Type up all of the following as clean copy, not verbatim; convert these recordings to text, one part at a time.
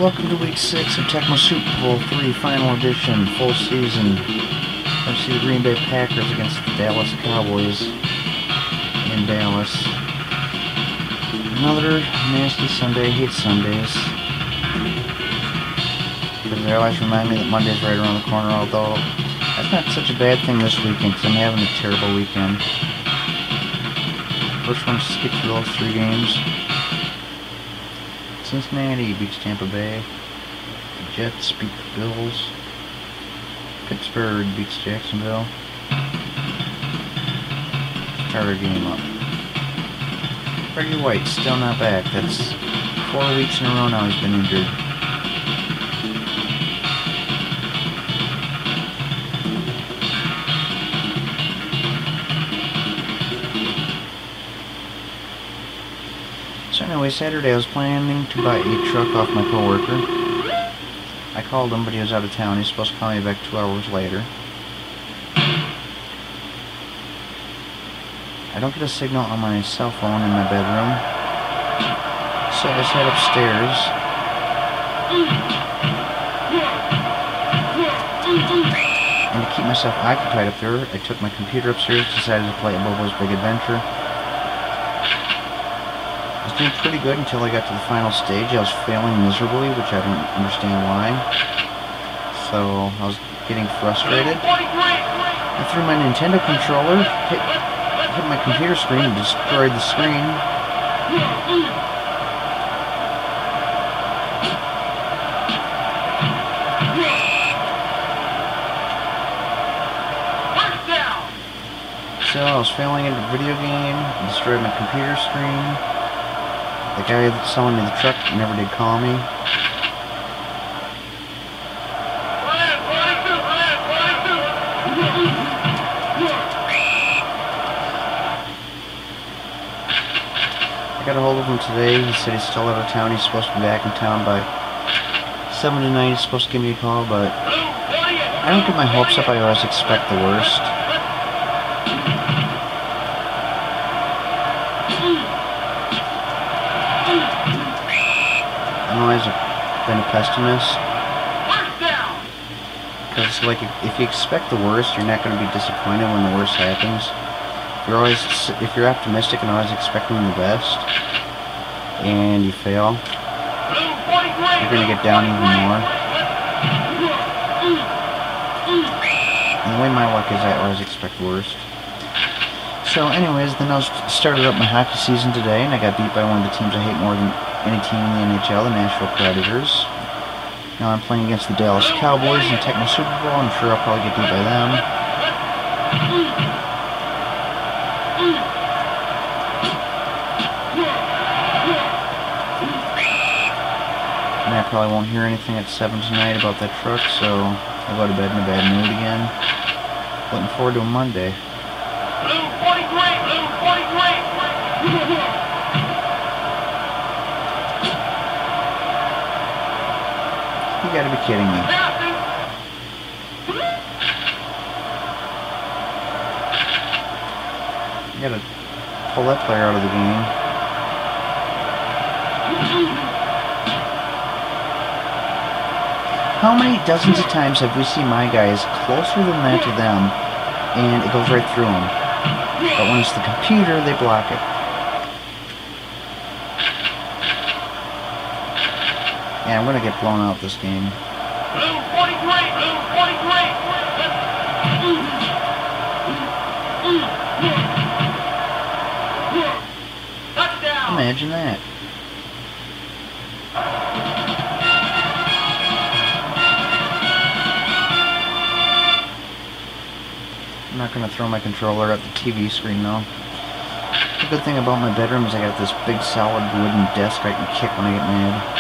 Welcome to week 6 of Tecmo Super Bowl III Final Edition, full season. Let's see the Green Bay Packers against the Dallas Cowboys in Dallas. Another nasty Sunday. I hate Sundays, because they always remind me that Monday's right around the corner, although that's not such a bad thing this weekend, because I'm having a terrible weekend. First one, just get through those 3 games. Cincinnati beats Tampa Bay. The Jets beat the Bills. Pittsburgh beats Jacksonville. Start our game up. Freddie White still not back. That's 4 weeks in a row now he's been injured. So anyway, Saturday I was planning to buy a truck off my coworker. I called him, but he was out of town. He's supposed to call me back 2 hours later. I don't get a signal on my cell phone in my bedroom, so I just head upstairs. And to keep myself occupied up there, I took my computer upstairs, decided to play Bobo's Big Adventure. I was doing pretty good until I got to the final stage. I was failing miserably, which I don't understand why. So I was getting frustrated. I threw my Nintendo controller, hit my computer screen, and destroyed the screen. So I was failing at the video game, destroyed my computer screen. The guy that's selling me the truck never did call me. I got a hold of him today. He said he's still out of town. He's supposed to be back in town by 7 to 9. He's supposed to give me a call, but I don't get my hopes up. I always expect the worst. I've always been a pessimist, because like if you expect the worst, you're not going to be disappointed when the worst happens. If you're optimistic and always expecting the best, and you fail, you're going to get down even more. And the way my luck is, I always expect the worst. So anyways, then I started up my hockey season today, and I got beat by one of the teams I hate more than any team in the NHL, the Nashville Predators. Now I'm playing against the Dallas Cowboys in Tecmo Super Bowl. I'm sure I'll probably get beat by them. And I probably won't hear anything at 7 tonight about that truck, so I'll go to bed in a bad mood again. Looking forward to a Monday. You gotta be kidding me. You gotta pull that player out of the game. How many dozens of times have we seen my guys closer than that to them, and it goes right through them? But when it's the computer, they block it. Yeah, I'm gonna get blown out this game. Imagine that. I'm not gonna throw my controller at the TV screen though. The good thing about my bedroom is I got this big solid wooden desk I can kick when I get mad.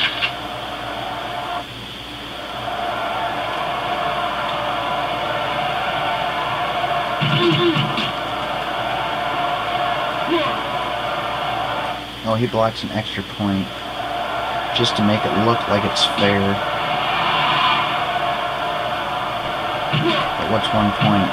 Oh, he blocks an extra point just to make it look like it's fair. But what's 1 point?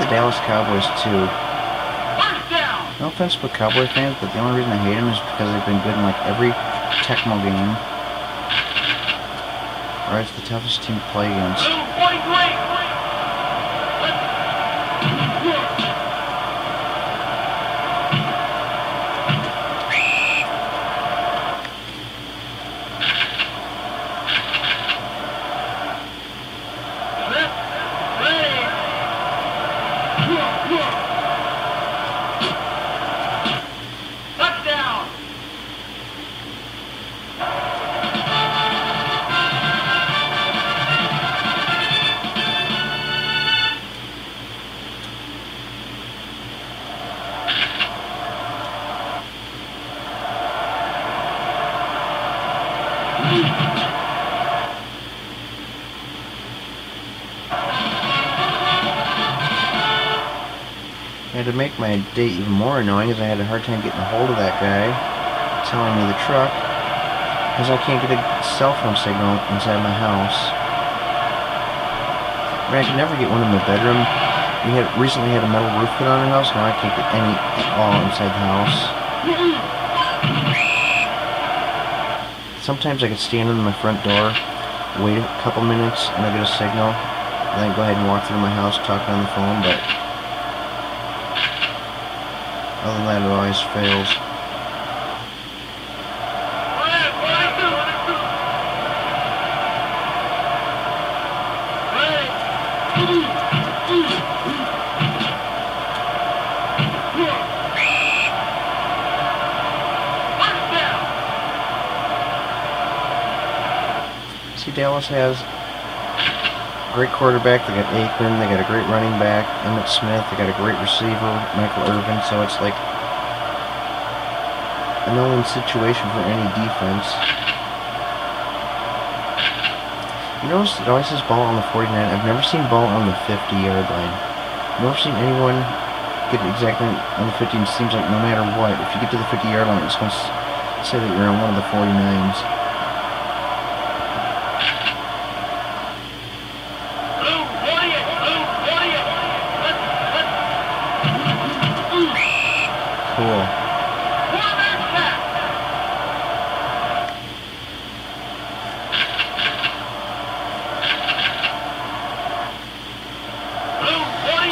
the Dallas Cowboys too. No offense to Cowboy fans, but the only reason I hate them is because they've been good in like every Tecmo game. Right, it's the toughest team to play against. And to make my day even more annoying is I had a hard time getting a hold of that guy telling me the truck because I can't get a cell phone signal inside my house. I mean, I could never get one in my bedroom. We had recently had a metal roof put on our house, now I can't get any at all inside the house. Sometimes I could stand in my front door, wait a couple minutes, and I get a signal, and then go ahead and walk through my house talking on the phone, but other than that, it always fails. See, Dallas has a great quarterback. They got Aikman. They got a great running back, Emmitt Smith. They got a great receiver, Michael Irvin. So it's like a no-win situation for any defense. You notice it always says ball on the 49. I've never seen ball on the 50-yard line. I've never seen anyone get exactly on the 50. It seems like no matter what, if you get to the 50-yard line, it's going to say that you're on one of the 49s. Cool.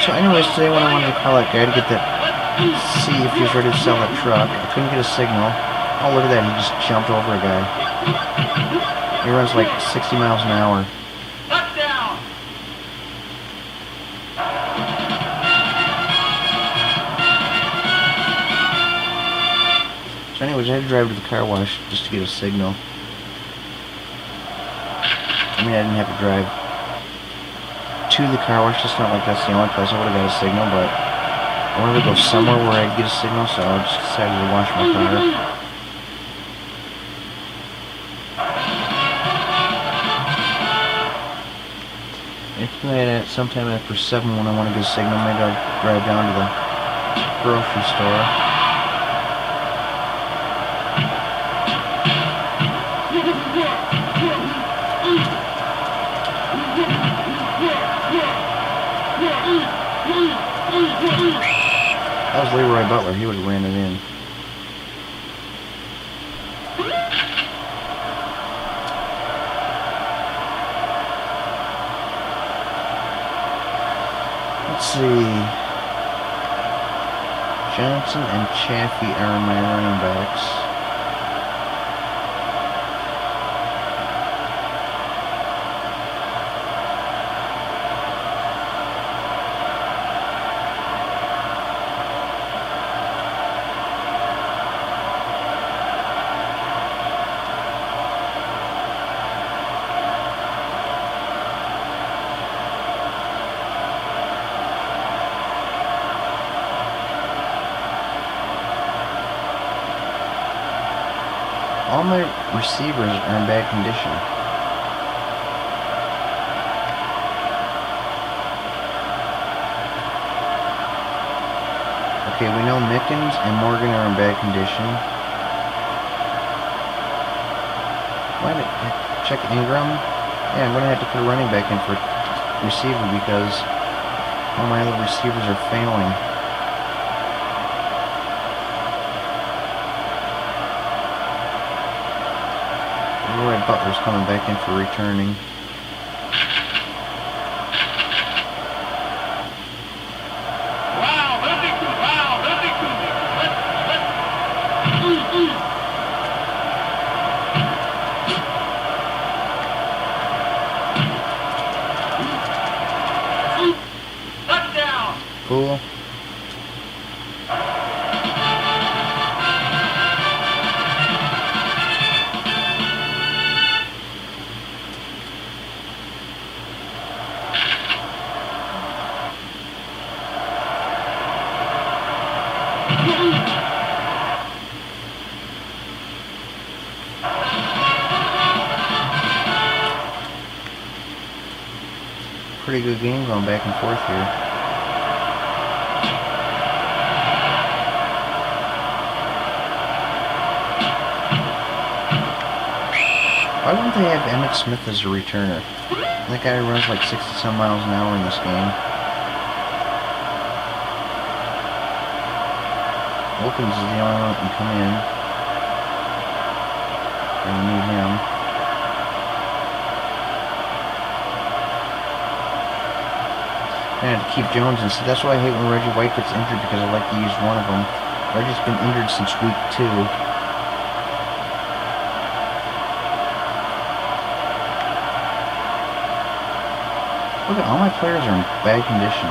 So anyways, today when I wanted to call that guy to get that, see if he was ready to sell that truck, I couldn't get a signal. Oh, look at that, he just jumped over a guy. He runs like 60 miles an hour. So anyways, I had to drive to the car wash just to get a signal. I mean, I didn't have to drive to the car wash. It's not like that's the only place I would have got a signal, but I wanted to go somewhere where I'd get a signal, so I just decided to wash my car. It's at sometime after 7 when I want to get a signal. Maybe I'll drive down to the grocery store. That was Leroy Butler, he would have ran it in. Let's see. Johnson and Chaffee are my running backs. All my receivers are in bad condition. Okay, we know Mickens and Morgan are in bad condition. Why did I check Ingram? Yeah, I'm going to have to put a running back in for receiver because All my other receivers are failing. Roy Butler's coming back in for returning. Cool. Pretty good game going back and forth here. Why wouldn't they have Emmitt Smith as a returner? That guy runs like 60-some miles an hour in this game. Wilkins is the only one that can come in. Gonna need him. I had to keep Jones in. See, that's why I hate when Reggie White gets injured, because I like to use one of them. Reggie's been injured since week 2. Look at all my players are in bad condition.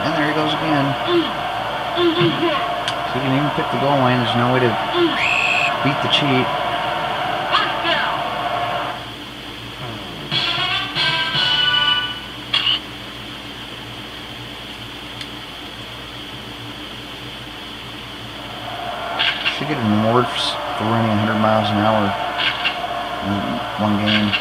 And there he goes again. He can even pick the goal line. There's no way to beat the cheat. Should get an award for running 100 miles an hour in one game.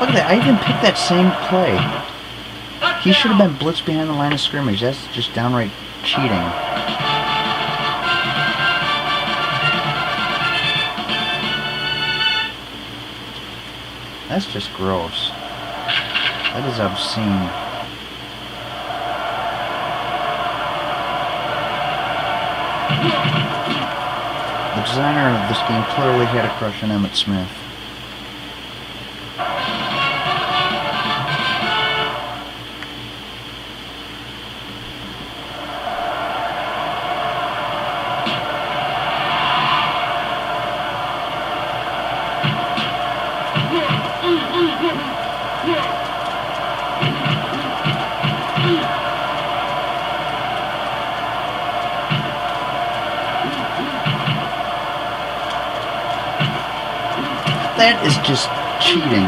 Look at that, I even picked that same play. He should have been blitzed behind the line of scrimmage. That's just downright cheating. That's just gross. That is obscene. The designer of this game clearly had a crush on Emmitt Smith. That is just cheating.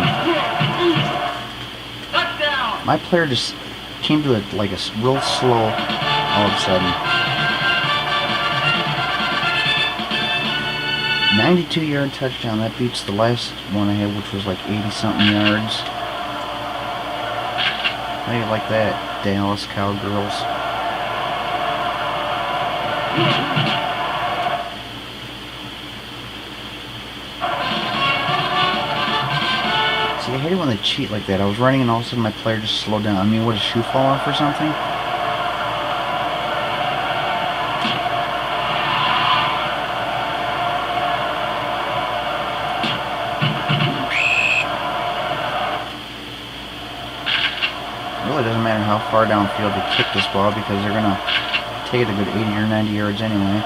My player just came to it like a real slow all of a sudden. 92-yard touchdown. That beats the last one I had, which was like 80-something yards. How do you like that, Dallas Cowgirls? See, I hate it when they cheat like that. I was running and all of a sudden my player just slowed down. I mean, what, a shoe fall off or something? how far downfield to kick this ball because they're going to take it a good 80 or 90 yards anyway.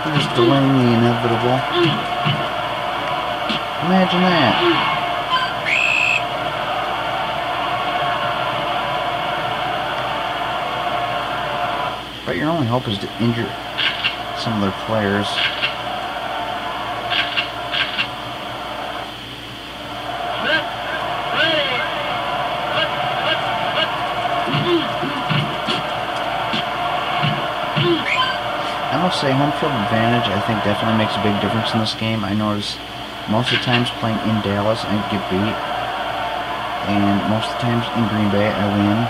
They're just delaying the inevitable. Imagine that. But your only hope is to injure some of their players. I must say, home field advantage, I think, definitely makes a big difference in this game. I notice most of the times playing in Dallas, I get beat. And most of the times in Green Bay, I win.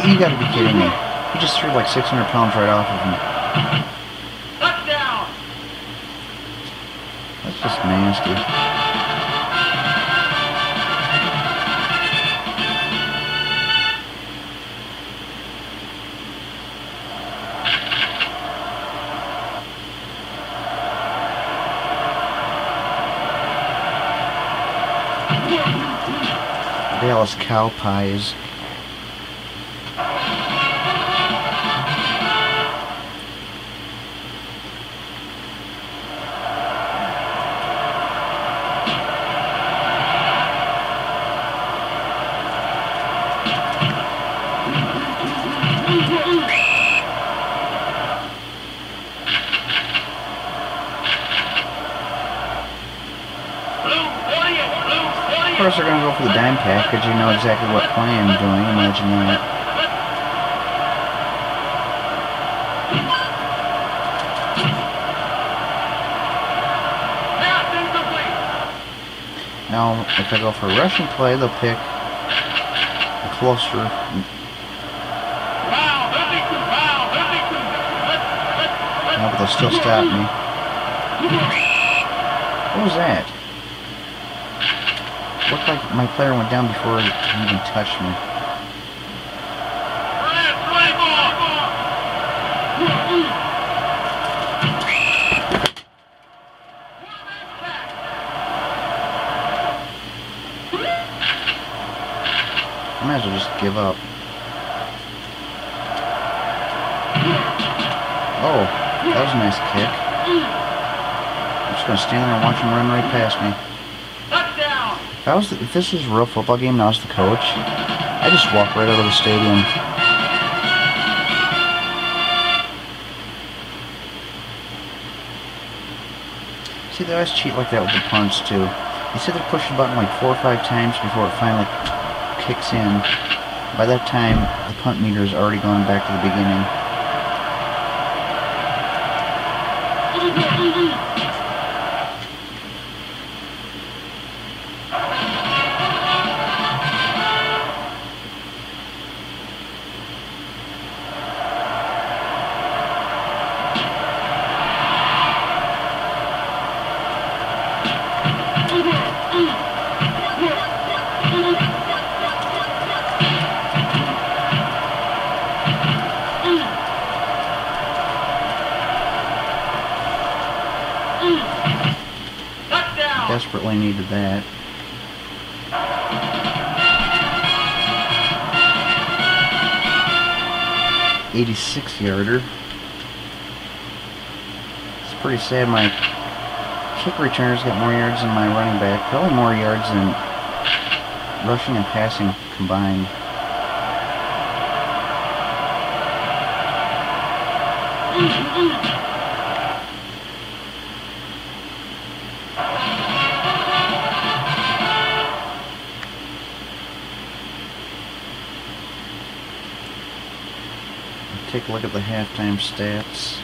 You gotta be kidding me. He just threw like 600 pounds right off of me. That's just nasty. Dallas Cowboys. Of course they're going to go for the dime package. You know exactly what play I'm doing. Imagine that. Now, if I go for a rushing play, they'll pick a closer. No, but they'll still stop me. What was that? Looked like my player went down before he even touched me. I might as well just give up. Oh, that was a nice kick. I'm just going to stand there and watch him run right past me. If this was a real football game and I was the coach, I'd just walk right out of the stadium. See, they always cheat like that with the punts too. You sit there push the button like 4 or 5 times before it finally kicks in. By that time, the punt meter is already gone back to the beginning. Desperately needed that. $86-yarder. It's pretty sad my kick returner's got more yards than my running back. Probably more yards than rushing and passing combined. Take a look at the halftime stats.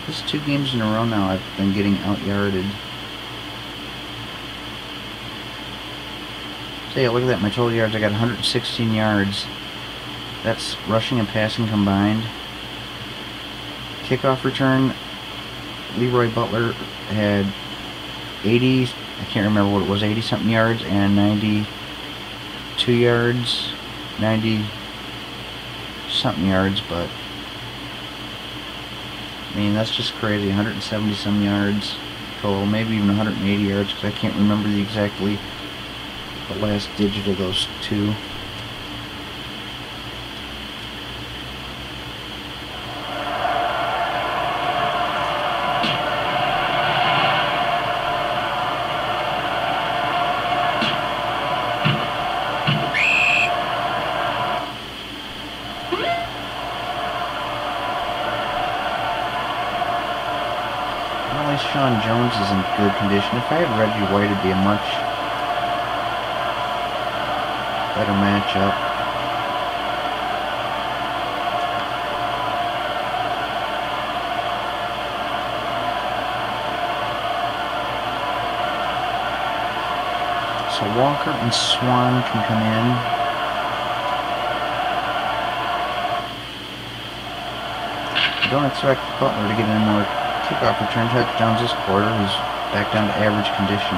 This is 2 games in a row now I've been getting out-yarded. So yeah, look at that, my total yards, I got 116 yards. That's rushing and passing combined. Kickoff return, Leroy Butler had 80, I can't remember what it was, 80 something yards and 92 yards, 90 something yards, but I mean, that's just crazy. 170 some yards total, maybe even 180 yards, because I can't remember the last digit of those two. Sean Jones is in good condition. If I had Reggie White, it'd be a much better matchup. So Walker and Swan can come in. I don't expect Butler to get any more kickoff return touchdowns this quarter. He's back down to average condition.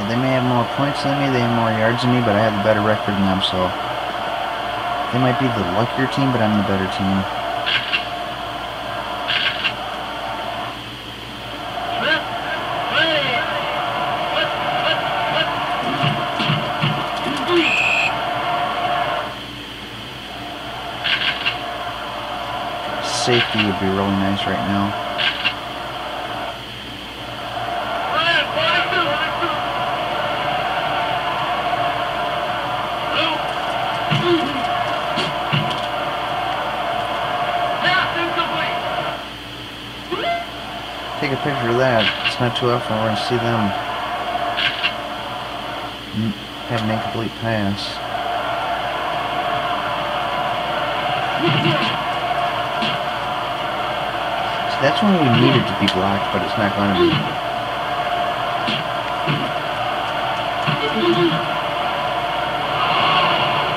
And they may have more points than me, they have more yards than me, but I have the better record than them, so they might be the luckier team, but I'm the better team. Safety would be really nice right now. Take a picture of that. It's not too often we're going to see them have an incomplete pass. That's when we needed to be blocked, but it's not going to be.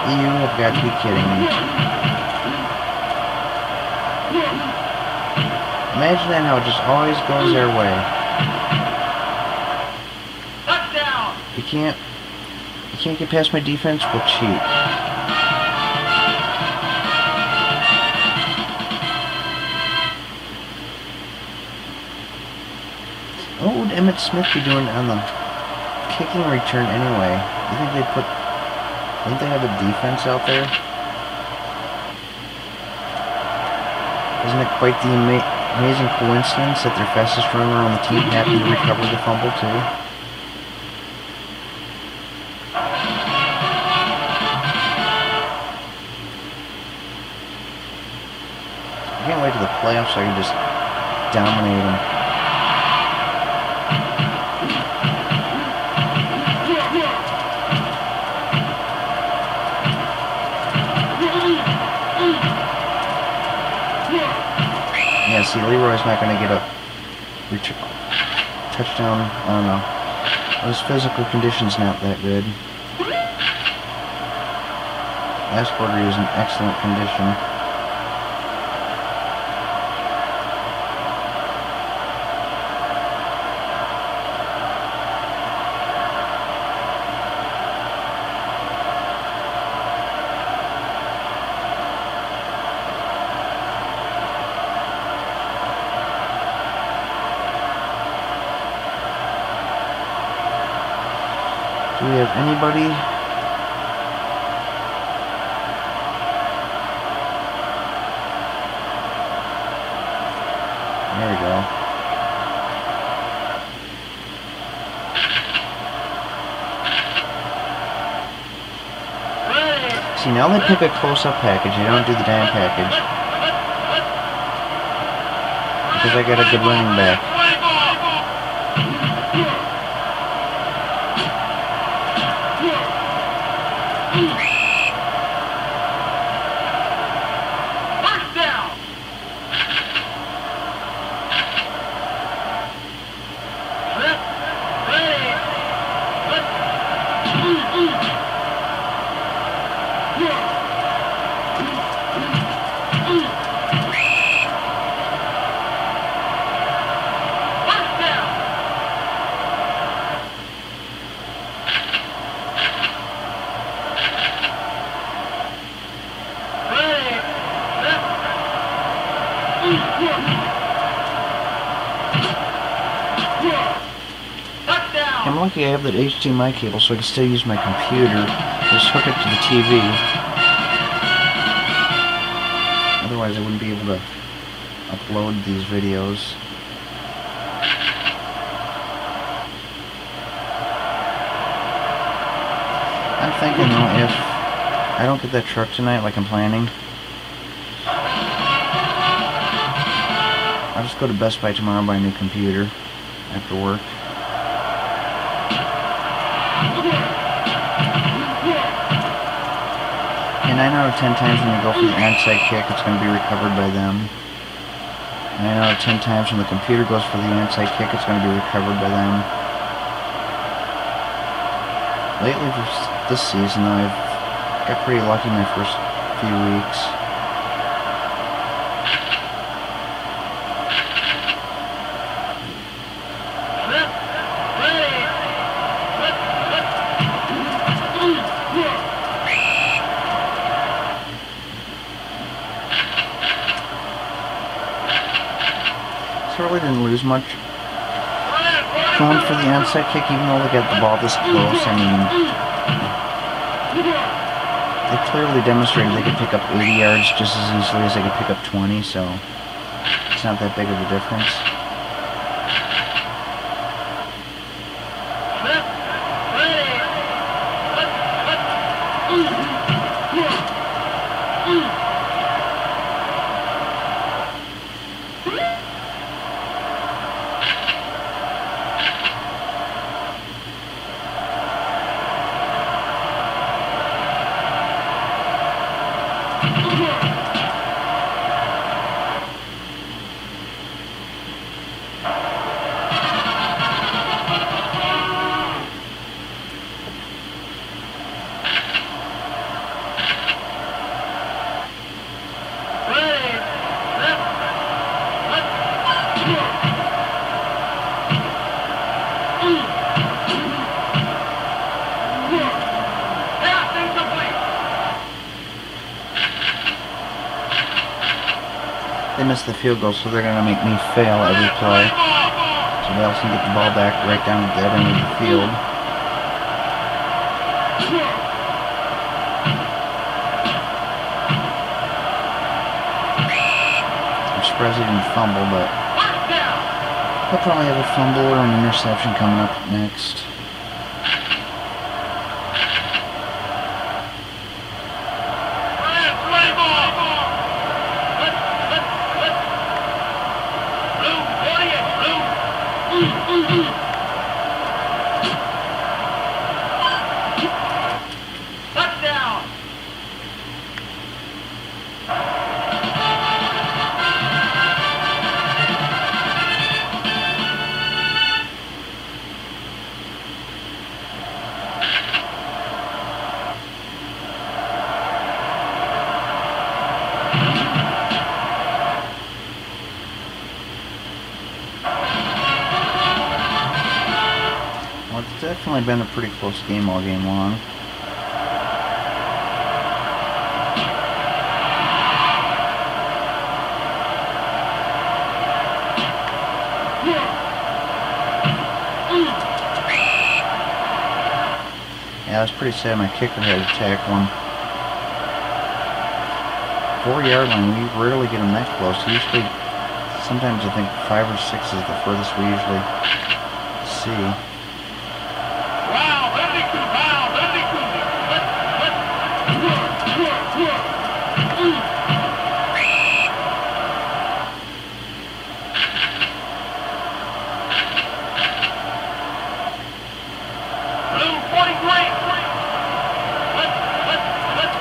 You have got to be kidding me. Imagine that, how it just always goes their way. You can't get past my defense, we'll cheat. What would Emmitt Smith be doing on the kicking return anyway? You think they have a defense out there? Isn't it quite the amazing coincidence that their fastest runner on the team happened to recover the fumble too? I can't wait to the playoffs so I can just dominate them. Yeah, see, Leroy's not going to get a touchdown. I don't know. His physical condition's not that good. Last quarter he was in excellent condition. Do we have anybody? There we go. See, now they pick a close-up package. They don't do the dime package. Because I got a good running back. I'm lucky I have that HDMI cable so I can still use my computer. Just hook it to the TV. Otherwise I wouldn't be able to upload these videos. I'm thinking though, if I don't get that truck tonight like I'm planning, I'll just go to Best Buy tomorrow and buy a new computer after work. And 9 out of 10 times when you go for the onside kick, it's going to be recovered by them. 9 out of 10 times when the computer goes for the onside kick, it's going to be recovered by them. Lately, for this season, though, I've got pretty lucky my first few weeks. So I really didn't lose much going for the onside kick, even though they got the ball this close. I mean, they clearly demonstrated they could pick up 80 yards just as easily as they could pick up 20, so it's not that big of a difference. They missed the field goal, so they're going to make me fail every play. So Dallas can get the ball back right down at the other end of the field. I'm surprised he didn't fumble, but he'll probably have a fumble or an interception coming up next. Definitely been a pretty close game all game long. Yeah, I was pretty sad my kicker had to tack one. 4-yard line, we rarely get them that close. Usually, sometimes I think 5 or 6 is the furthest we usually see.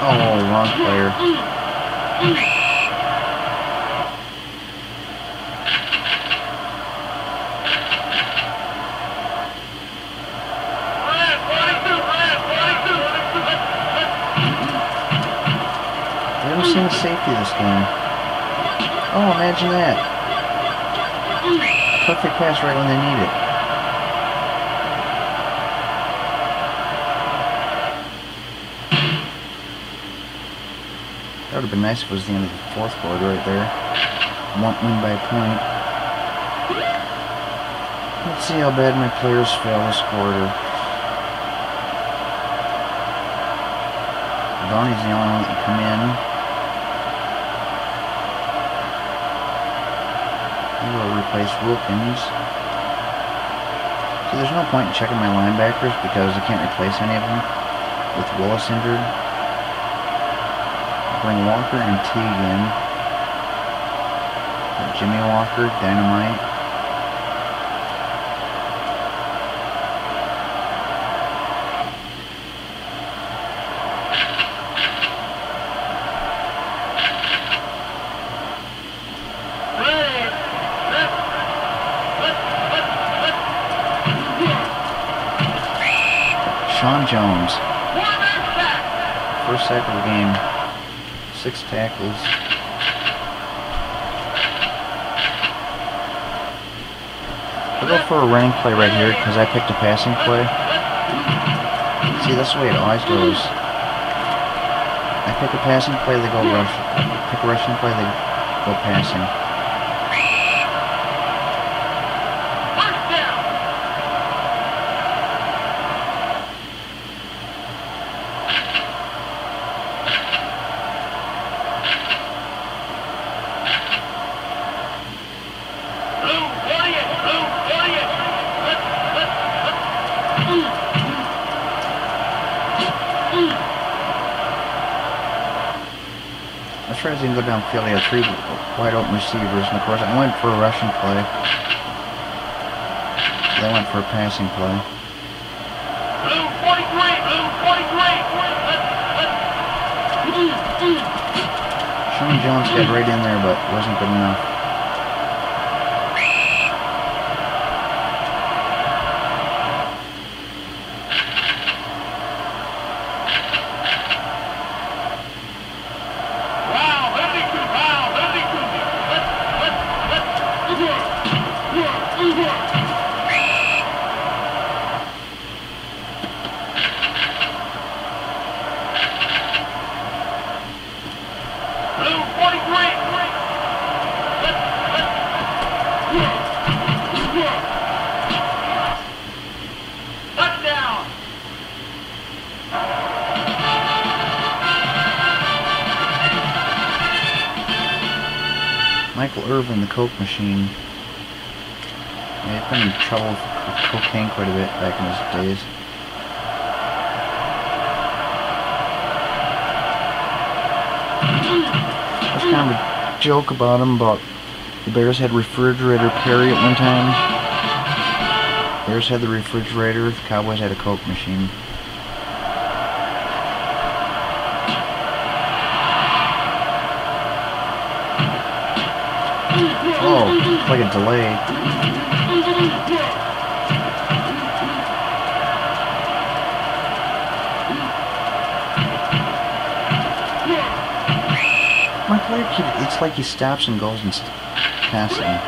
Oh, wrong player. I haven't seen a safety this game. Oh, imagine that. Perfect pass right when they need it. That would have been nice if it was the end of the fourth quarter right there. win by a point. Let's see how bad my players fail this quarter. Bonnie's the only one that can come in. He will replace Wilkins. So there's no point in checking my linebackers because I can't replace any of them with Willis injured. Bring Walker and Teague in. Jimmy Walker, Dynamite. Sean Jones. First sack of the game. 6 tackles. I'll go for a running play right here because I picked a passing play. See, that's the way it always goes. I pick a passing play, they go rush. I pick a rushing play, they go passing. I tried to go downfield. He had 3 wide open receivers, and of course I went for a rushing play. They went for a passing play. Blue 43, blue 43. Sean Jones got right in there, but wasn't good enough. Michael Irvin, the Coke machine. Yeah, he's been in trouble with cocaine quite a bit back in his days. There's kind of a joke about him, about the Bears had refrigerator Perry at one time. Bears had the refrigerator, the Cowboys had a Coke machine. Oh, it's like a delay. My player kid, it's like he stops and goes and passing.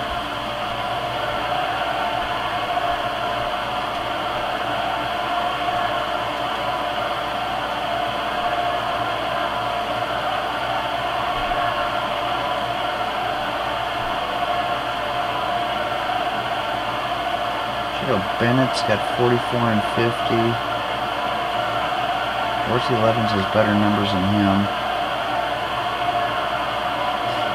Bennett's got 44 and 50. Dorsey Levens has better numbers than him.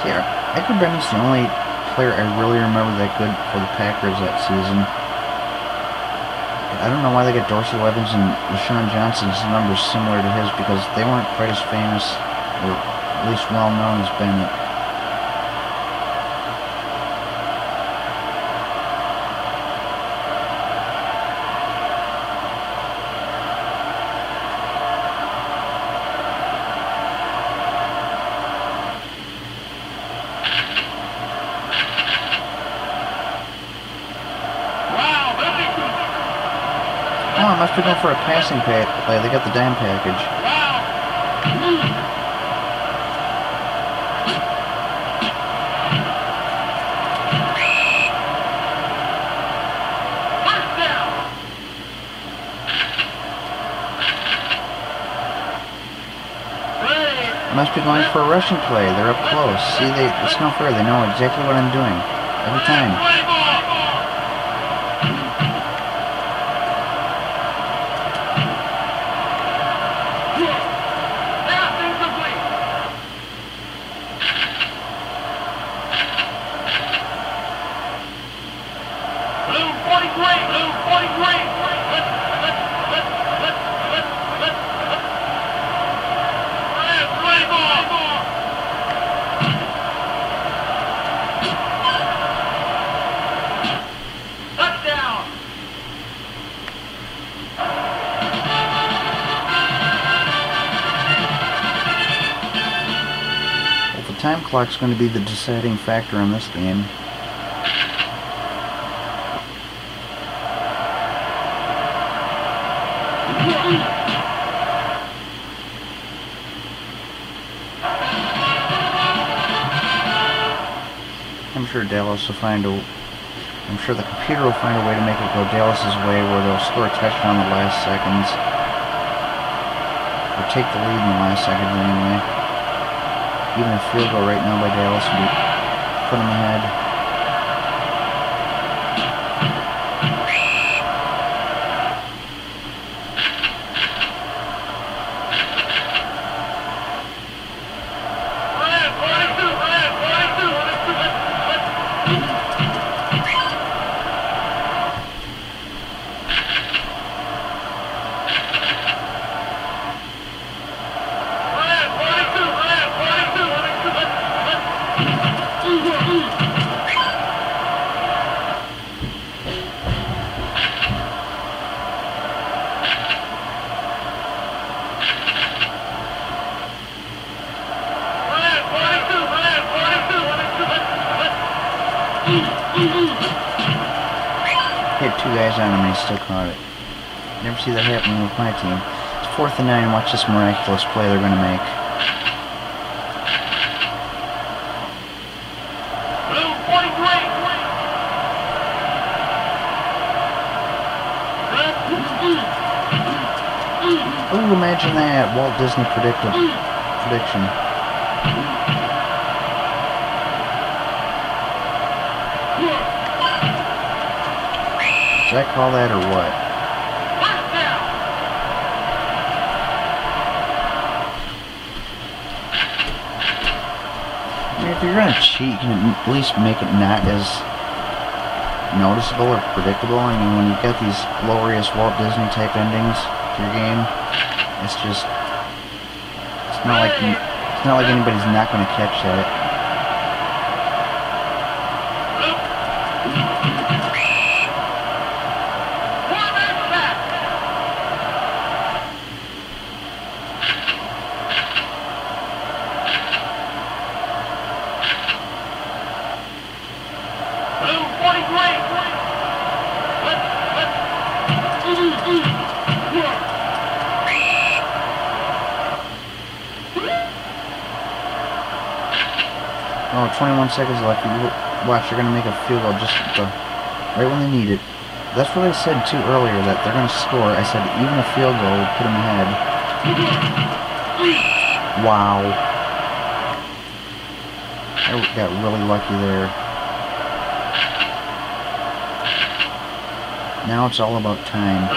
Yeah, Edgar Bennett's the only player I really remember that good for the Packers that season. I don't know why they got Dorsey Levens and LaShawn Johnson's numbers similar to his, because they weren't quite as famous, or at least well known as Bennett. Oh, I must be going for a passing play. They got the dime package. Must be going for a rushing play. They're up close. See, it's no fair. They know exactly what I'm doing. Every time. Time clock's going to be the deciding factor in this game. I'm sure Dallas will find a... I'm sure the computer will find a way to make it go Dallas's way, where they'll score a touchdown in the last seconds. Or take the lead in the last seconds anyway. Even a field goal right now by Dallas would put them ahead. Hit two guys on him and he still caught it. Never see that happening with my team. It's 4th and 9. Watch this miraculous play they're going to make. Ooh, imagine that. Walt Disney prediction. Should I call that or what? I mean, if you're going to cheat, you can at least make it not as noticeable or predictable. I mean, when you've got these glorious Walt Disney type endings to your game, it's just... It's not like anybody's not going to catch that. Oh, 21 seconds left. Watch, they're going to make a field goal just right when they need it. That's what I said too earlier, that they're going to score. I said even a field goal would put them ahead. Wow. I got really lucky there. Now it's all about time.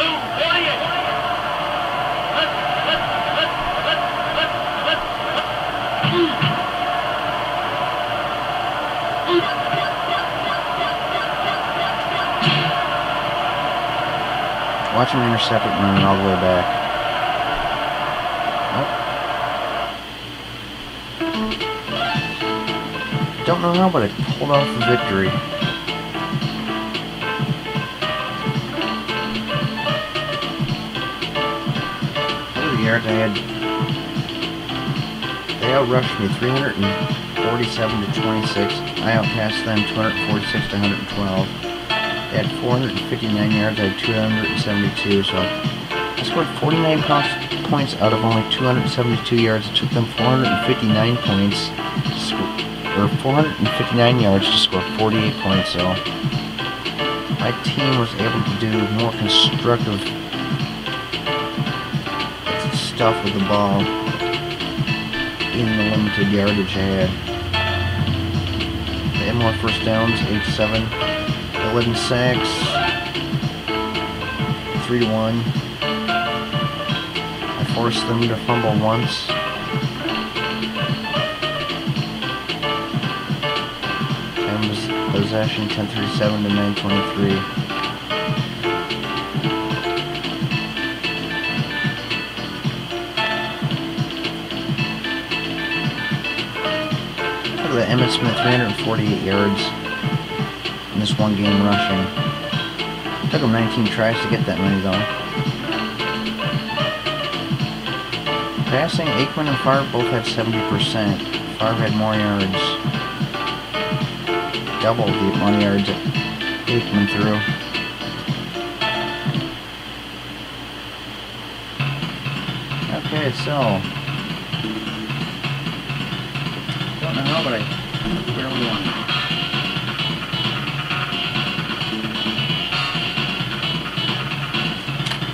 Watch him intercept it and run it all the way back. Nope. Don't know how, but I pulled off the victory. Over the yards I had, they outrushed me 347 to 26. I outpassed them 246 to 112. They had 459 yards, I had 272, so I scored 49 points out of only 272 yards. It took them 459 points, or 459 yards to score 48 points, so my team was able to do more constructive stuff with the ball. in the limited yardage I had. They had more first downs, 8-7, 11 sacks, 3-1. I forced them to fumble once. Time was possession 10:37 to 9:23. Look at that, Emmitt Smith, 348 yards in this one game rushing. Took him 19 tries to get that many though. Passing, Aikman and Favre both had 70%. Favre had more yards. Double the amount of yards that Aikman threw. Okay, so don't know how, but I barely won.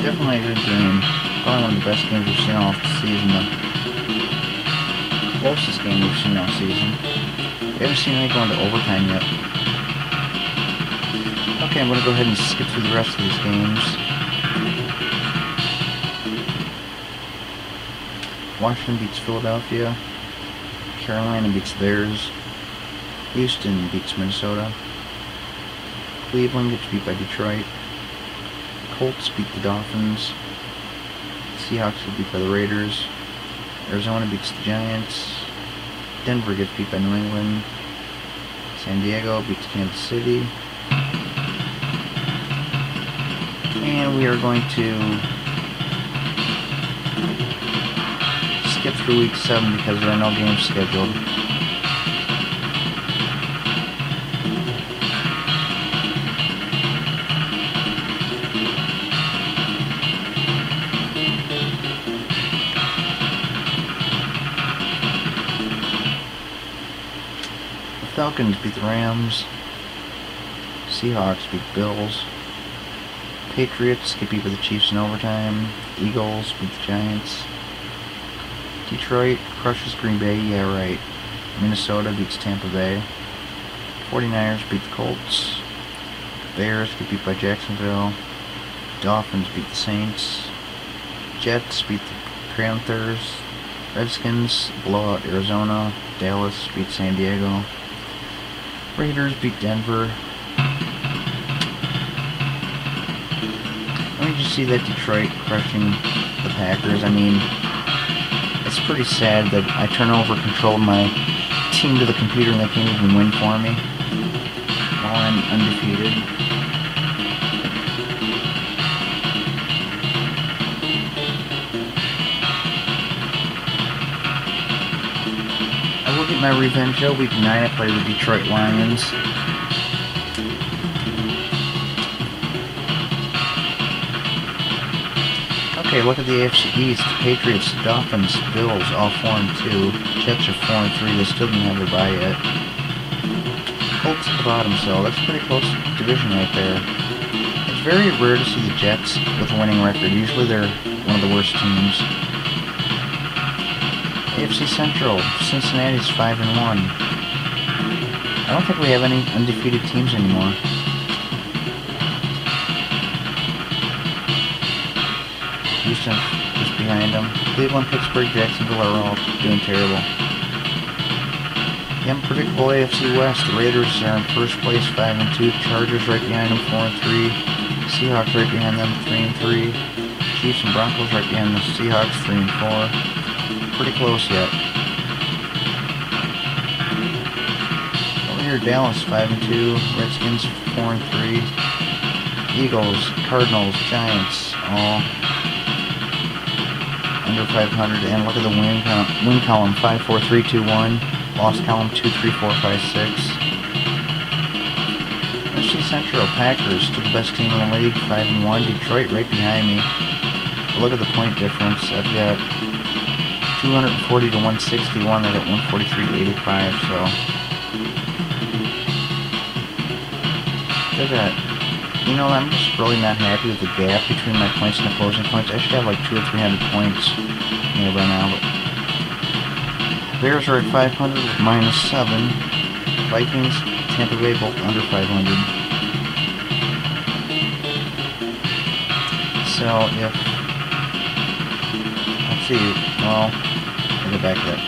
Definitely a good game. Probably one of the best games we've seen all season. The closest game we've seen all season. We haven't seen any going to overtime yet. Okay, I'm going to go ahead and skip through the rest of these games. Washington beats Philadelphia. Carolina beats Bears. Houston beats Minnesota. Cleveland gets beat by Detroit. Colts beat the Dolphins. Seahawks get beat by the Raiders. Arizona beats the Giants. Denver gets beat by New England. San Diego beats Kansas City. And we are going to skip through week 7 because there are no games scheduled. Falcons beat the Rams. Seahawks beat the Bills. Patriots get beat by the Chiefs in overtime. Eagles beat the Giants. Detroit crushes Green Bay, yeah right. Minnesota beats Tampa Bay. 49ers beat the Colts. Bears get beat by Jacksonville. Dolphins beat the Saints. Jets beat the Panthers. Redskins blow out Arizona. Dallas beat San Diego. Raiders beat Denver. Let me just see that Detroit crushing the Packers. I mean, it's pretty sad that I turn over control of my team to the computer and they can't even win for me while I'm undefeated. I will get my revenge though. Week 9 I play the Detroit Lions. Okay, look at the AFC East. Patriots, Dolphins, Bills, all 4-2. Jets are 4-3. They still didn't have their bye yet. Colts at the bottom, so that's a pretty close division right there. It's very rare to see the Jets with a winning record. Usually they're one of the worst teams. AFC Central, Cincinnati's 5-1. I don't think we have any undefeated teams anymore. Houston just behind them. Cleveland, Pittsburgh, Jacksonville are all doing terrible. The unpredictable AFC West, the Raiders are in first place, 5-2. Chargers right behind them, 4-3. Seahawks right behind them, 3-3. Chiefs and Broncos right behind the Seahawks, 3-4. Pretty close yet. Over here, Dallas, 5-2. Redskins, 4-3. Eagles, Cardinals, Giants, all under 500, and look at the win column, 5, 4, 3, 2, 1. Loss column, 2, 3, 4, 5, 6. NFC Central, Packers, to the best team in the league, 5-1. Detroit right behind me. But look at the point difference. I've got 240 to 161. I got 143 to 85. So look at that. You know, I'm just really not happy with the gap between my points and the opposing points. I should have like 200 or 300 points by now, but Bears are at 500 with -7. Vikings, Tampa Bay both under 500. So if, let's see, well, I'll get back to that.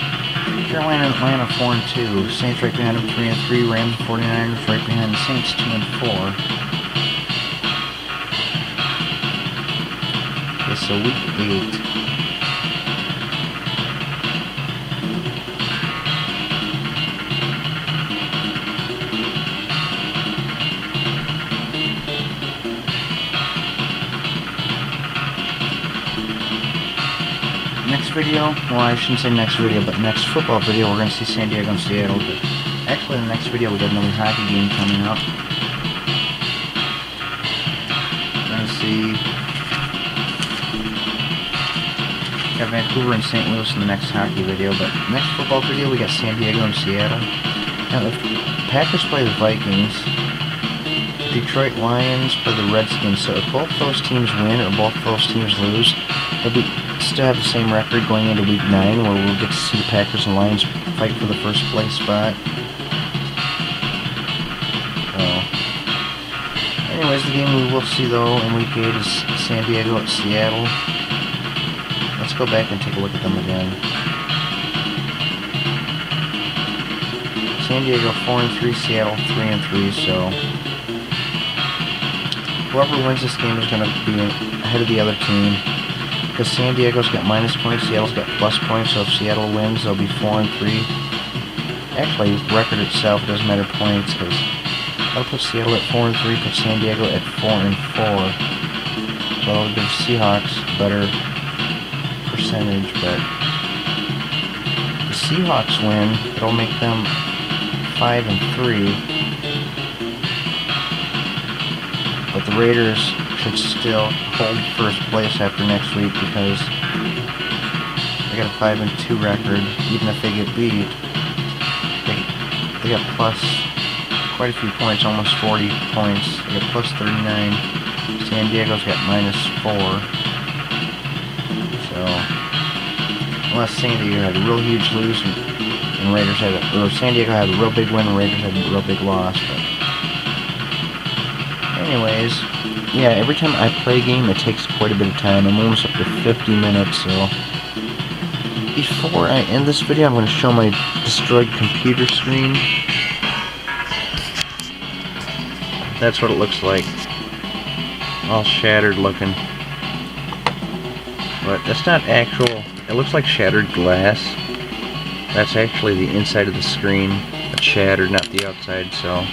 Carolina and Atlanta 4-2. Saints right behind them 3-3. Rams 49ers right behind the Saints 2-4. Okay, so week 8. Next video, well I shouldn't say next video, but next football video we're going to see San Diego and Seattle. But actually the next video we got another hockey game coming up. We're going to see Vancouver and St. Louis in the next hockey video, but next football video we got San Diego and Seattle. Now if Packers play the Vikings, Detroit Lions play the Redskins, so if both those teams win or both those teams lose, they'll still have the same record going into week 9, where we'll get to see the Packers and Lions fight for the first place spot. Anyways, the game we will see though in week 8 is San Diego at Seattle. Let's go back and take a look at them again. San Diego 4-3, Seattle 3-3, so whoever wins this game is going to be ahead of the other team. Because San Diego's got minus points, Seattle's got plus points, so if Seattle wins, they'll be 4-3. Actually, record itself doesn't matter points, because that'll put Seattle at 4-3, put San Diego at 4-4. So it'll give Seahawks a better percentage, but if the Seahawks win, it'll make them 5-3. But the Raiders should still hold first place after next week because they got a 5-2 record. Even if they get beat, they got plus quite a few points, almost 40 points. They got plus 39. San Diego's got -4. So unless San Diego had a real huge lose and Raiders had or San Diego had a real big win and Raiders had a real big loss, but anyways, yeah, every time I play a game, it takes quite a bit of time. I'm almost up to 50 minutes, so before I end this video, I'm going to show my destroyed computer screen. That's what it looks like. All shattered looking. But that's not actual, it looks like shattered glass. That's actually the inside of the screen that's shattered, not the outside, so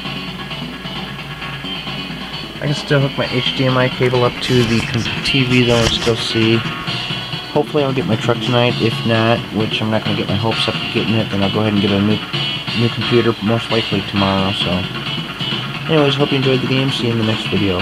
I can still hook my HDMI cable up to the TV though and still see. Hopefully I'll get my truck tonight. If not, which I'm not going to get my hopes up of getting it, then I'll go ahead and get a new computer most likely tomorrow. So anyways, hope you enjoyed the game. See you in the next video.